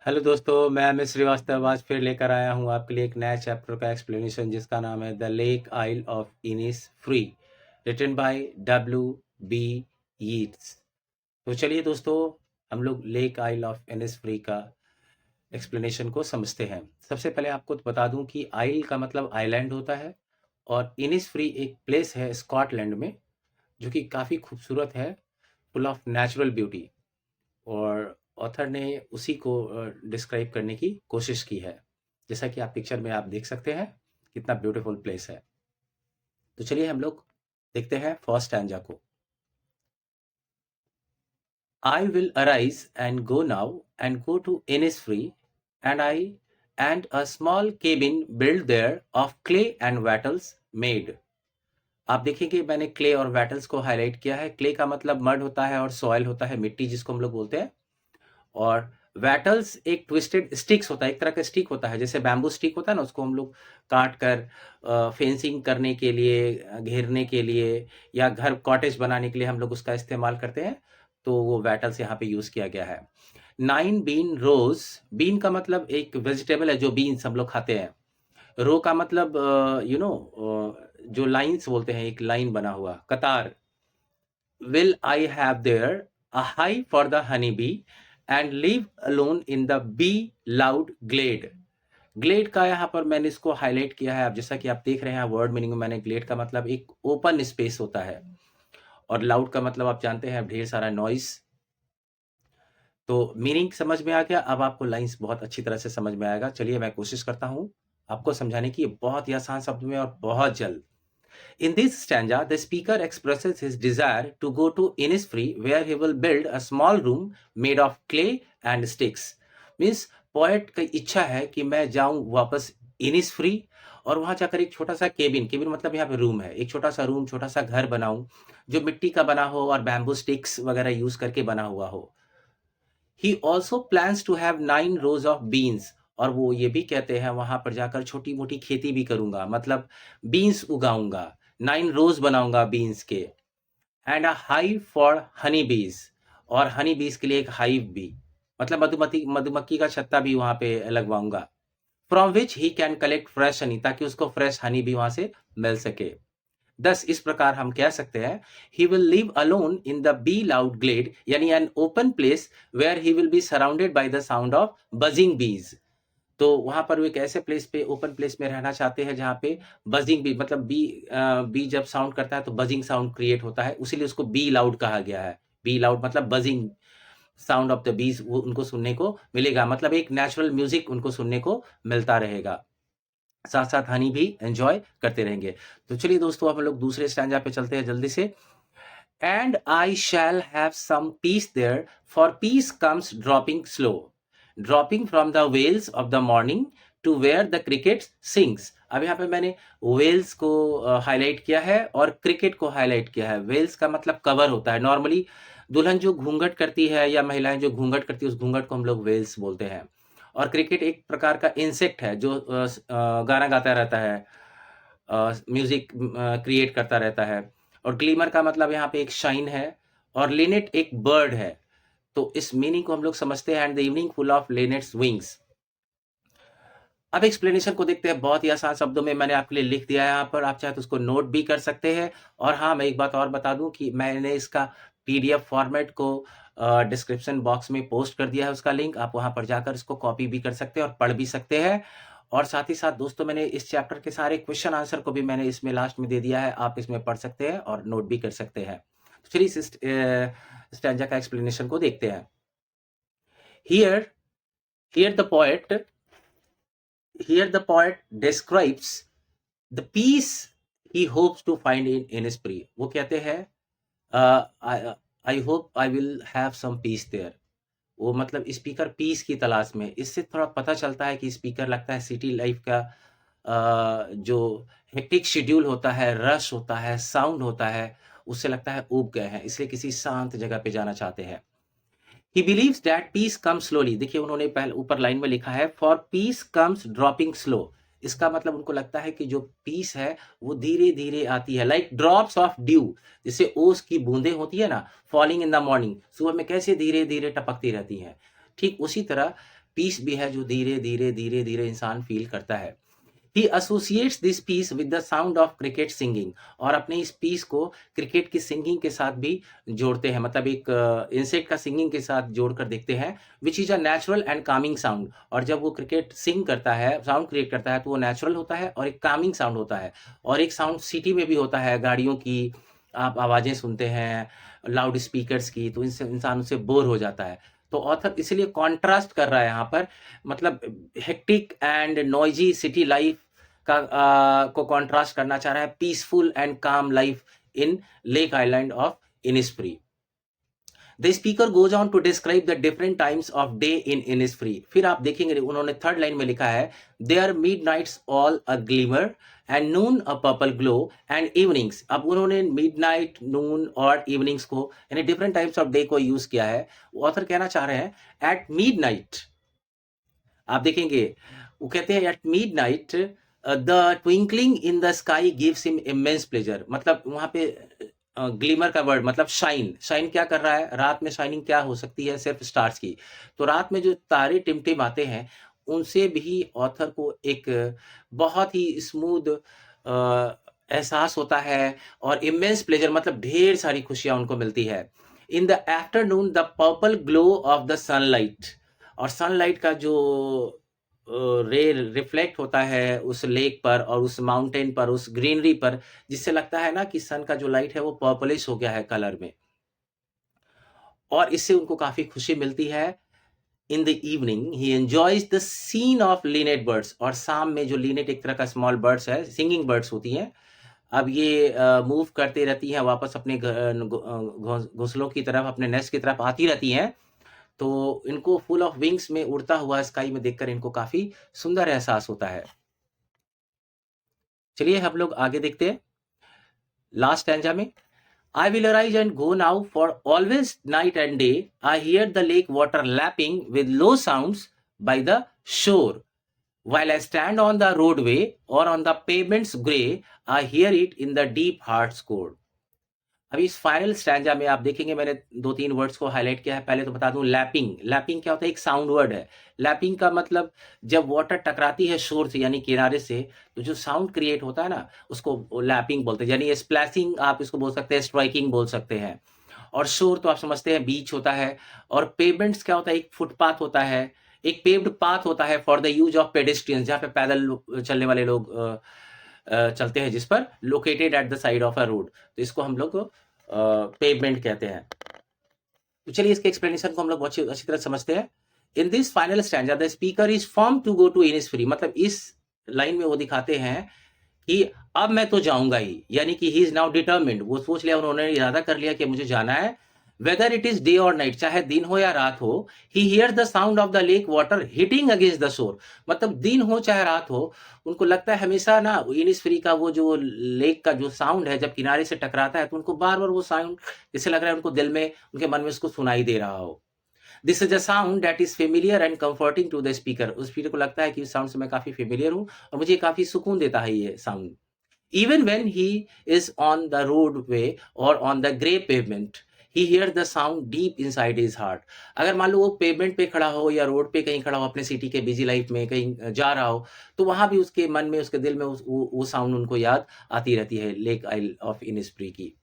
Hello दोस्तों, मैं अमित श्रीवास्तव आज फिर लेकर आया हूँ आपके लिए एक नया चैप्टर का एक्सप्लेनेशन जिसका नाम है the lake isle of Innisfree, written by W B Yeats. तो चलिए दोस्तों, हम लोग lake isle of Innisfree का एक्सप्लेनेशन को समझते हैं। सबसे पहले आपको तो बता दूं कि आइल का मतलब आइलैंड होता है और इनिस फ्री एक प्लेस है स्कॉटलैंड में जो कि काफ़ी खूबसूरत है, फुल ऑफ नेचुरल ब्यूटी। और ऑथर ने उसी को डिस्क्राइब करने की कोशिश की है, जैसा कि आप पिक्चर में आप देख सकते हैं कितना ब्यूटीफुल प्लेस है। तो चलिए हम लोग देखते हैं फर्स्ट स्टैंजा को। I will arise and go now and go to Innisfree and I and a small cabin built there of clay and wattles made। आप देखेंगे मैंने क्ले और वैटल्स को हाईलाइट किया है। क्ले का मतलब मड होता है और सॉइल होता है, मिट्टी जिसको हम लोग बोलते हैं। और वैटल्स एक ट्विस्टेड स्टिक्स होता है, एक तरह का स्टिक होता है, जैसे बैम्बू स्टिक होता है ना, उसको हम लोग काट कर फेंसिंग करने के लिए, घेरने के लिए या घर कॉटेज बनाने के लिए हम लोग उसका इस्तेमाल करते हैं। तो वो वैटल्स यहाँ पे यूज किया गया है। 9 बीन रोज, बीन का मतलब एक वेजिटेबल है जो बीन्स हम लोग खाते हैं। रो का मतलब जो लाइन्स बोलते हैं, एक लाइन बना हुआ कतार। Will I have there a hive for the honeybee and live alone in the bee loud glade। Glade का यहाँ पर मैंने इसको हाईलाइट किया है। आप जैसा कि आप देख रहे हैं वर्ड मीनिंग में, मैंने ग्लेड का मतलब एक ओपन स्पेस होता है और लाउड का मतलब आप जानते हैं ढेर सारा नॉइस। तो मीनिंग समझ में आ गया। अब आपको लाइंस बहुत अच्छी तरह से समझ में आएगा। चलिए मैं कोशिश करता हूँ आपको समझाने की, बहुत ही आसान शब्द में और बहुत जल्द। In this stanza, the speaker expresses his desire to go to Innisfree, where he will build a small room made of clay and sticks। Means poet की इच्छा है कि मैं जाऊं वापस इनिसफ्री और वहां जाकर एक छोटा सा केबिन, केबिन मतलब यहाँ पे रूम है, एक छोटा सा रूम, छोटा सा घर बनाऊं जो मिट्टी का बना हो और बैम्बू स्टिक्स वगैरह यूज करके बना हुआ हो। He also plans to have 9 rows of beans, और वो ये भी कहते हैं वहां पर जाकर छोटी मोटी खेती भी करूंगा, मतलब बीन्स उगाऊंगा, 9 rows बनाऊंगा बीन्स के। And a hive for Honey बीज, और हनी बीज के लिए एक हाइव भी, मतलब मधुमक्खी मधुमक्खी का छत्ता भी वहां पे लगवाऊंगा। From which he can collect fresh honey, ताकि उसको फ्रेश हनी भी वहां से मिल सके। दस इस प्रकार हम कह सकते हैं he will live alone in the bee loud glade, यानी an open place where he will be surrounded by the sound of buzzing bees. तो वहां पर वो एक ऐसे प्लेस पे, ओपन प्लेस में रहना चाहते हैं जहां पे बजिंग बी, मतलब बी जब साउंड करता है तो बजिंग साउंड क्रिएट होता है, उसीलिए उसको बी लाउड कहा गया है। बी लाउड मतलब buzzing sound of the bees, वो उनको सुनने को मिलेगा, मतलब एक नेचुरल म्यूजिक उनको सुनने को मिलता रहेगा, साथ साथ हनी भी एंजॉय करते रहेंगे। तो चलिए दोस्तों, हम लोग दूसरे स्टैंजा पे चलते हैं जल्दी से। And I shall have some peace there, for peace comes dropping slow, dropping from the veils of the morning to where the cricket sings. अब यहाँ पे मैंने वेल्स को हाईलाइट किया है और क्रिकेट को हाईलाइट किया है। वेल्स का मतलब कवर होता है। नॉर्मली दुल्हन जो घूंघट करती है या महिलाएं जो घूंघट करती है, उस घूंघट को हम लोग वेल्स बोलते हैं। और क्रिकेट एक प्रकार का इंसेक्ट है जो गाना गाता रहता है, म्यूजिक क्रिएट करता रहता है। और ग्लीमर का मतलब यहाँ पे एक शाइन है, और लिनेट एक बर्ड है। तो इस मीनिंग को हम लोग समझते हैं, and the evening full of linnets wings. अब एक्सप्लेनेशन को देखते हैं। बहुत ही आसान शब्दों में मैंने आपके लिए लिख दिया है यहाँ पर, आप चाहे तो उसको नोट भी कर सकते हैं। और हाँ, मैं एक बात और बता दूं कि मैंने इसका पीडीएफ फॉर्मेट को डिस्क्रिप्शन बॉक्स में पोस्ट कर दिया है, उसका लिंक। आप वहां पर जाकर इसको कॉपी भी कर सकते हैं और पढ़ भी सकते हैं। और साथ ही साथ दोस्तों, मैंने इस चैप्टर के सारे क्वेश्चन आंसर को भी मैंने इसमें लास्ट में दे दिया है, आप इसमें पढ़ सकते हैं और नोट भी कर सकते हैं। तो चलिए इस स्टैंजा का एक्सप्लेनेशन को देखते हैं। Here here the poet Here the poet describes the peace he hopes to find in Innisfree। वो कहते हैं I hope I will have some peace there. वो मतलब स्पीकर पीस की तलाश में। इससे थोड़ा पता चलता है कि स्पीकर लगता है सिटी लाइफ का जो हेक्टिक शेड्यूल होता है, रश होता है, साउंड होता है, उससे लगता है ऊब गए हैं, इसलिए किसी शांत जगह पे जाना चाहते हैं। He believes that peace comes slowly. देखिए उन्होंने पहले ऊपर लाइन में लिखा है for peace comes dropping slow. इसका मतलब उनको लगता है कि जो पीस है वो धीरे धीरे आती है, लाइक ड्रॉप्स ऑफ ड्यू, जैसे ओस की बूंदें होती है ना, फॉलिंग इन द मॉर्निंग, सुबह में कैसे धीरे धीरे टपकती रहती हैं, ठीक उसी तरह पीस भी है जो धीरे धीरे धीरे धीरे इंसान फील करता है। He associates this peace with the sound of cricket singing, और अपने इस पीस को क्रिकेट की सिंगिंग के साथ भी जोड़ते हैं, मतलब एक इंसेक्ट का सिंगिंग के साथ जोड़कर देखते हैं, which is a natural and Kameng sound. और जब वो क्रिकेट सिंग करता है, साउंड क्रिएट करता है, तो वो नेचुरल होता है और एक कामिंग साउंड होता है। और एक साउंड सिटी में भी होता है, गाड़ियों की आप आवाजें सुनते हैं, लाउड स्पीकर्स की, तो इनसे इंसान उससे बोर हो जाता है। तो ऑथर इसलिए कॉन्ट्रास्ट कर रहा है यहाँ पर, मतलब hectic and noisy city life का को कॉन्ट्रास्ट करना चाह रहा है peaceful and calm life in lake island of Innisfree. The speaker goes on to describe the different times of day in Innisfree. फिर आप देखेंगे उन्होंने थर्ड लाइन में लिखा है, there midnight's all a glimmer and noon a purple glow and evenings. अब उन्होंने midnight, noon और इवनिंग्स को यानी डिफरेंट टाइम्स ऑफ डे को यूज किया है। ऑथर कहना चाह रहे हैं एट मिड नाइट, आप देखेंगे वो कहते हैं at mid night the twinkling in the sky gives him immense pleasure. मतलब वहां पे ग्लीमर का वर्ड मतलब शाइन, शाइन क्या कर रहा है, रात में शाइनिंग क्या हो सकती है, सिर्फ स्टार्स की। तो रात में जो तारे टिमटिम आते हैं उनसे भी ऑथर को एक बहुत ही स्मूथ एहसास होता है और इमेंस प्लेजर मतलब ढेर सारी खुशियां उनको मिलती है। In the afternoon the purple glow of the sunlight, और सनलाइट का जो रे रिफ्लेक्ट होता है उस लेक पर और उस माउंटेन पर, उस ग्रीनरी पर, जिससे लगता है ना कि सन का जो लाइट है वो पर्पलिश हो गया है कलर में, और इससे उनको काफी खुशी मिलती है। In the evening he enjoys the scene of linnet birds, और शाम में जो लीनेट एक तरह का स्मॉल बर्ड्स है, सिंगिंग बर्ड्स होती हैं, अब ये मूव करते रहती हैं वापस अपने घोंसलों की तरफ, अपने नेस्ट की तरफ आती रहती हैं। तो इनको फुल ऑफ विंग्स में उड़ता हुआ स्काई में देखकर इनको काफी सुंदर एहसास होता है। चलिए हम लोग आगे देखते हैं लास्ट स्टैंजा में। I will arise and go now, for always night and day I hear the lake water lapping with low sounds by the shore. While I stand on the roadway or on the pavement's grey, I hear it in the deep heart's core. अभी इस final stanza में आप देखेंगे मैंने दो तीन words को highlight किया है। पहले तो बता दूं लैपिंग, लैपिंग क्या होता है, एक साउंड वर्ड है। लैपिंग का मतलब जब वाटर टकराती है शोर से यानी किनारे से, तो जो साउंड क्रिएट होता है ना उसको लैपिंग बोलते हैं। यानी स्प्लैशिंग आप इसको बोल सकते हैं, स्ट्राइकिंग बोल सकते हैं। और शोर तो आप समझते हैं बीच होता है। और पेमेंट्स क्या होता है, एक फुटपाथ होता है, एक पेव्ड पाथ होता है for the use of pedestrians, जहाँ पे पैदल चलने वाले लोग चलते हैं, जिस पर located at the side of a road, तो इसको हम लोग पेवमेंट कहते हैं। तो चलिए इसके एक्सप्लेनेशन को हम लोग अच्छी तरह समझते हैं। In this final stanza the speaker is firm to go to Innisfree, मतलब इस लाइन में वो दिखाते हैं कि अब मैं तो जाऊंगा ही, यानी कि ही इज नाउ डिटर्मिन्ड, वो सोच लिया, उन्होंने इरादा कर लिया कि मुझे जाना है। वेदर इट इज डे और नाइट, चाहे दिन हो या रात हो, he hear the sound of the lake water hitting against the shore, मतलब दिन हो चाहे रात हो, उनको लगता है हमेशा ना इनिस्फ्री का वो जो लेक का जो साउंड है जब किनारे से टकराता है तो उनको बार बार वो साउंड जैसे लग रहा है उनको दिल में, उनके मन में उसको सुनाई दे रहा हो। This is a sound that is familiar and comforting to the speaker, उस स्पीकर को लगता है कि इस साउंड से मैं काफी फेमिलियर हूँ और मुझे काफी सुकून देता है ये sound. Even when he is on the roadway or on the grey pavement, he hears the sound deep inside his heart. अगर मान लो वो पेवमेंट पे खड़ा हो या रोड पे कहीं खड़ा हो, अपने सिटी के बिजी लाइफ में कहीं जा रहा हो, तो वहां भी उसके मन में, उसके दिल में वो साउंड उनको याद आती रहती है लेक आइल ऑफ इनिस्फ्री की।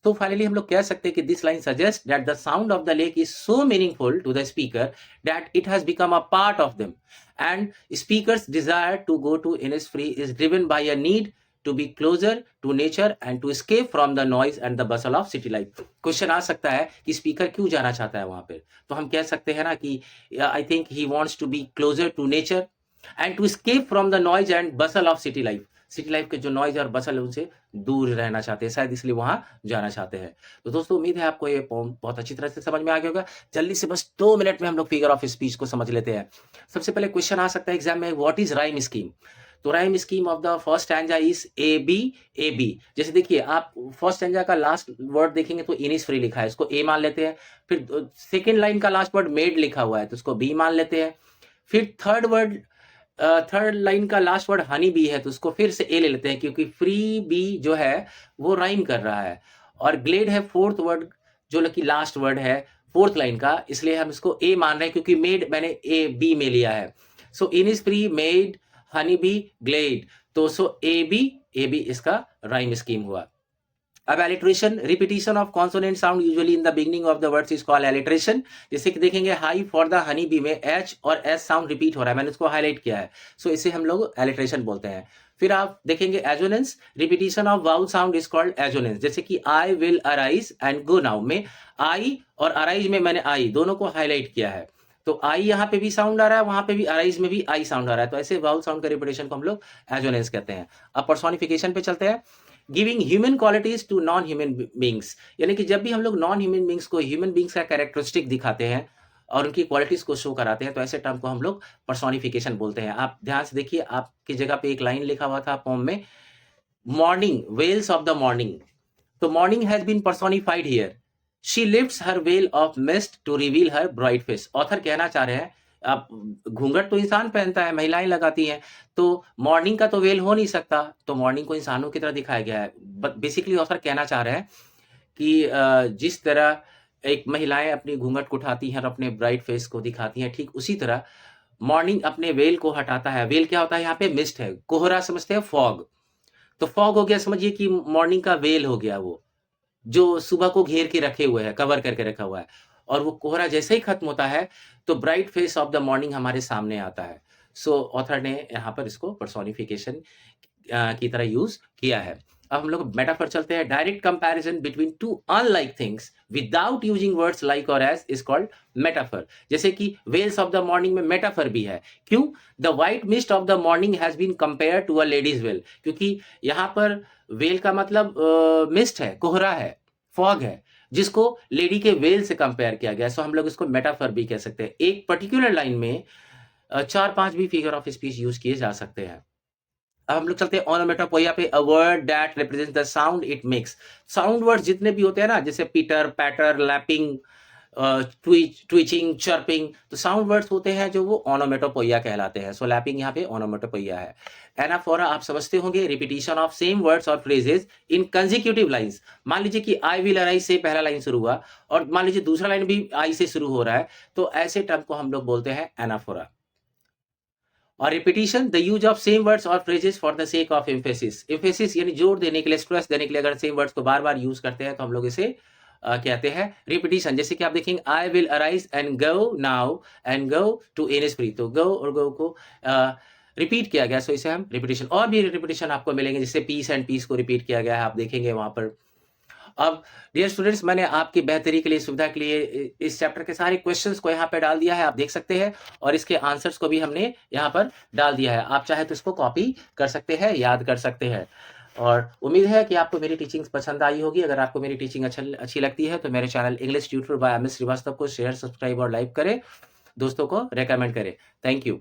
तो फाइनली हम लोग कह सकते हैं कि this line suggest that the sound of the lake is so meaningful to the speaker that it has become a part of them, and speaker's desire to go to Innisfree is driven by a need to be closer to nature and to escape from the noise and the bustle of city life. Question आ सकता है कि speaker क्यों जाना चाहता है वहां पे, तो हम कह सकते हैं ना कि I think he wants to be closer to nature and to escape from the noise and bustle of city life. City life के जो नॉइज और बसल है उनसे दूर रहना चाहते हैं, शायद इसलिए वहां जाना चाहते हैं। तो दोस्तों उम्मीद है आपको ये पोम बहुत अच्छी तरह से समझ में आ गया होगा। जल्दी से बस 2 मिनट में हम लोग फिगर ऑफ स्पीच को समझ लेते हैं। सबसे पहले क्वेश्चन आ सकता है एग्जाम में, व्हाट इज राइम स्कीम। तो rhyme scheme of the first stanza is A B. जैसे देखिए आप फर्स्ट स्टैंजा का लास्ट वर्ड देखेंगे तो इनिस्फ्री लिखा है, इसको ए मान लेते हैं। फिर सेकेंड लाइन का लास्ट वर्ड मेड लिखा हुआ है तो उसको बी मान लेते हैं। फिर थर्ड लाइन का लास्ट वर्ड हनी बी है तो उसको फिर से ए ले लेते हैं, क्योंकि फ्री बी जो है वो राइम कर रहा है। और ग्लेड है फोर्थ वर्ड जो कि लास्ट वर्ड है फोर्थ लाइन का, इसलिए हम इसको ए मान रहे हैं क्योंकि मेड मैंने ए बी में लिया है। So Innisfree made honey bee glade, तो सो ए बी इसका राइम स्कीम हुआ। अब alliteration, repetition of consonant sound usually in the beginning of the words is called alliteration. जैसे कि देखेंगे hive for the honey bee में H और S sound repeat हो रहा है, मैंने उसको हाईलाइट किया है, सो इसे हम लोग एलिट्रेशन बोलते हैं। फिर आप देखेंगे assonance, repetition of vowel sound is called assonance. जैसे कि आई will arise and go now में आई और अराइज में मैंने आई दोनों को हाईलाइट किया है, तो आई यहाँ पे भी साउंड आ रहा है, वहां पे भी अराइज में भी आई साउंड आ रहा है, तो ऐसे वाउल साउंड का रिपीटेशन को हम लोग एजोनेंस कहते हैं। अब पर्सोनिफिकेशन पे चलते हैं। Giving human qualities to non human beings, यानी कि जब भी हम लोग नॉन ह्यूमन बींग्स को ह्यूमन बींग्स का कैरेक्टरिस्टिक दिखाते हैं और उनकी क्वालिटीज को शो कराते हैं, तो ऐसे टर्म को हम लोग पर्सोनिफिकेशन बोलते हैं। आप ध्यान से देखिए, आपकी जगह पे एक लाइन लिखा हुआ था पोम में, morning veils of the morning, तो morning has been personified here, she lifts her veil of mist to reveal her bright face. Author कहना चाह रहे हैं, आप घूंघट तो इंसान पहनता है, महिलाएं लगाती हैं, तो मॉर्निंग का तो वेल हो नहीं सकता, तो मॉर्निंग को इंसानों की तरह दिखाया गया है। बेसिकली ऑथर कहना चाह रहे हैं कि जिस तरह एक महिलाएं अपनी घूंघट को उठाती हैं और अपने ब्राइट फेस को दिखाती हैं, ठीक उसी तरह मॉर्निंग अपने वेल को हटाता है। वेल क्या होता है, यहाँ पे मिस्ट है, कोहरा समझते हैं, फॉग, तो फॉग हो गया, समझिए कि मॉर्निंग का वेल हो गया, वो जो सुबह को घेर के रखे हुए है, कवर करके रखा हुआ है, और वो कोहरा जैसे ही खत्म होता है तो bright face of the morning हमारे सामने आता है। सो ऑथर ने यहाँ पर इसको पर्सोनिफिकेशन की तरह यूज किया है। अब हम लोग मेटाफर चलते हैं। Direct comparison between two unlike things without using words like और एज इज कॉल्ड मेटाफर। जैसे कि वेल्स ऑफ द मॉर्निंग में मेटाफर भी है। क्यों? The white mist of the morning has been compare to a lady's veil, क्योंकि यहाँ पर वेल का मतलब मिस्ट है, कोहरा है, फॉग है, जिसको लेडी के वेल से कंपेयर किया गया। सो हम लोग इसको मेटाफर भी कह सकते हैं। एक पर्टिकुलर लाइन में 4-5 भी फिगर ऑफ स्पीच यूज किए जा सकते हैं। अब हम लोग चलते हैं ओनोमेटोपोइया पे। A word that represents the sound it makes. Sound word जितने भी होते हैं ना, जैसे पीटर, पैटर, लैपिंग, ट्विचिंग, चर्पिंग, तो साउंड वर्ड्स होते हैं जो वो ओनोमेटोपोइया कहलाते हैं। सो लैपिंग यहाँ पे ओनोमेटोपोइया है। एनाफोरा आप समझते होंगे, रिपीटिशन ऑफ सेम वर्ड्स और फ्रेजेस इन कंसेक्यूटिव लाइंस। मान लीजिए कि आई विल अराइज से पहला लाइन शुरू हुआ और मान लीजिए दूसरा लाइन भी आई से शुरू हो रहा है, तो ऐसे टर्म को हम लोग बोलते हैं एनाफोरा। और repetition, the use of same words और phrases for the sake of emphasis. Emphasis यानी जोर देने के लिए, स्ट्रेस देने के लिए अगर सेम वर्ड्स को बार बार यूज करते हैं तो हम लोग इसे कहते हैं रिपीटिशन। जैसे कि आप देखेंगे, I will arise and go now and go to Innisfree, तो गो और गो को रिपीट किया गया, सो इसे हम रिपीटिशन। और भी रिपीटिशन आपको मिलेंगे, जैसे पीस एंड पीस को रिपीट किया गया है, आप देखेंगे वहां पर। अब डियर स्टूडेंट्स, मैंने आपकी बेहतरी के लिए, सुविधा के लिए इस चैप्टर के सारे क्वेश्चंस को यहाँ पे डाल दिया है, आप देख सकते हैं, और इसके आंसर्स को भी हमने यहाँ पर डाल दिया है। आप चाहे तो इसको कॉपी कर सकते हैं, याद कर सकते हैं। और उम्मीद है कि आपको मेरी टीचिंग पसंद आई होगी। अगर आपको मेरी टीचिंग अच्छी लगती है तो मेरे channel English tutor by M S Srivastava को शेयर, सब्सक्राइब और लाइक करें, दोस्तों को रेकमेंड करें। Thank you.